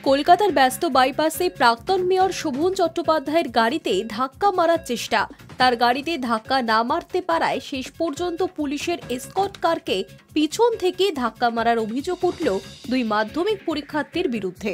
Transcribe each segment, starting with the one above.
কলকাতার ব্যস্ত বাইপাসে প্রাক্তন মেয়র শোভন চট্টোপাধ্যায়ের গাড়িতে ধাক্কা মারার চেষ্টা। তার গাড়িতে ধাক্কা না মারতে পারায় শেষ পর্যন্ত পুলিশের এসকর্ট কারকে পিছন থেকে ধাক্কা মারার অভিযোগ উঠল দুই মাধ্যমিক পরীক্ষার্থীর বিরুদ্ধে।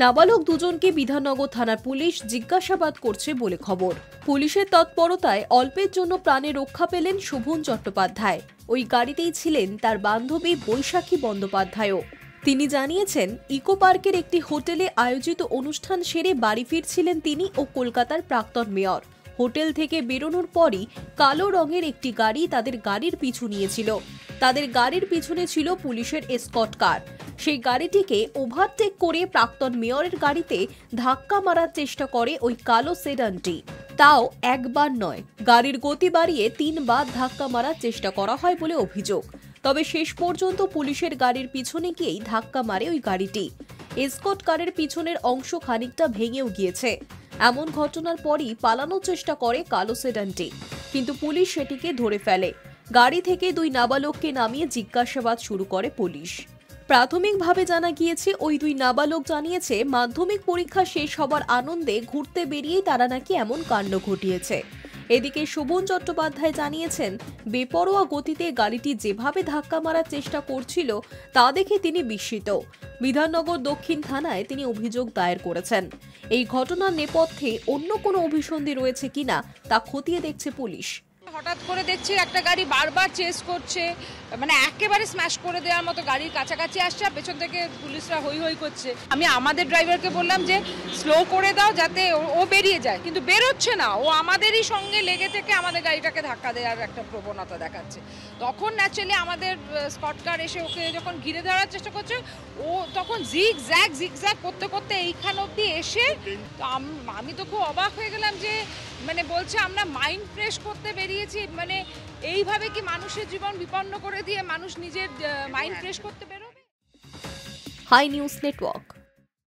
নাবালক দুজনকে বিধাননগর থানার পুলিশ জিজ্ঞাসাবাদ করছে বলে খবর। পুলিশের তৎপরতায় অল্পের জন্য প্রাণে রক্ষা পেলেন শোভন চট্টোপাধ্যায়। ওই গাড়িতেই ছিলেন তার বান্ধবী বৈশাখী বন্দ্যোপাধ্যায়ও। তিনি জানিয়েছেন, ইকো পার্কের একটি হোটেলে আয়োজিত অনুষ্ঠান সেরে বাড়ি ফিরছিলেন তিনি ও কলকাতার প্রাক্তন মেয়র। হোটেল থেকে বেরোনোর পরই কালো রঙের একটি গাড়ি তাদের গাড়ির পিছু নিয়েছিল। তাদের গাড়ির পিছনে ছিল পুলিশের এসকর্ট কার। সেই গাড়িটিকে ওভারটেক করে প্রাক্তন মেয়রের গাড়িতে ধাক্কা মারার চেষ্টা করে ওই কালো সেডানটি। তাও একবার নয়, গাড়ির গতি বাড়িয়ে 3 বার ধাক্কা মারার চেষ্টা করা হয় বলে অভিযোগ। তবে শেষ পর্যন্ত পুলিশের গাড়ির পিছনে গিয়েই ধাক্কা মারে ওই গাড়িটি। এসকর্ট কারের পিছনের অংশ খানিকটা ভেঙেও গিয়েছে। এমন ঘটনার পরই পালানোর চেষ্টা করে কালো সেডানটি, কিন্তু পুলিশ সেটিকে ধরে ফেলে। গাড়ি থেকে দুই নাবালককে নামিয়ে জিজ্ঞাসাবাদ শুরু করে পুলিশ। প্রাথমিকভাবে জানা গিয়েছে, ওই দুই নাবালক জানিয়েছে মাধ্যমিক পরীক্ষা শেষ হবার আনন্দে ঘুরতে বেরিয়েই তারা নাকি এমন কাণ্ড ঘটিয়েছে। এদিকে শোভন চট্টোপাধ্যায় জানিয়েছেন, বেপরোয়া গতিতে গাড়িটি যেভাবে ধাক্কা মারার চেষ্টা করছিল তা দেখে তিনি বিস্মিত। বিধাননগর দক্ষিণ থানায় তিনি অভিযোগ দায়ের করেছেন। এই ঘটনার নেপথ্যে অন্য কোনো অভিসন্ধি রয়েছে কিনা তা খতিয়ে দেখছে পুলিশ। হঠাৎ করে দেখছি একটা গাড়ি বারবার চেস করছে, মানে একেবারে স্ম্যাশ করে দেওয়ার মতো গাড়ির কাছাকাছি আসছে, পেছন থেকে পুলিশরা হই হই করছে। আমি আমাদের ড্রাইভারকে বললাম যে স্লো করে দাও যাতে ও বেরিয়ে যায়, কিন্তু বেরোচ্ছে না। ও আমাদেরই সঙ্গে লেগে থেকে আমাদের গাড়িটাকে ধাক্কা দেওয়ার একটা প্রবণতা দেখাচ্ছে। তখন ন্যাচারালি আমাদের স্কট কার এসে ওকে যখন ঘিরে ধরার চেষ্টা করছে, ও তখন জিগ জ্যাগ করতে করতে এইখান অবধি এসে, তো আমি তো খুব অবাক হয়ে গেলাম যে মানে বলছে আমরা মাইন্ড ফ্রেশ করতে বেরিয়েছি। মানে এইভাবে কি মানুষের জীবন বিপন্ন করে দিয়ে মানুষ নিজের মাইন্ড ফ্রেশ করতে বেরোবে? Hi news network.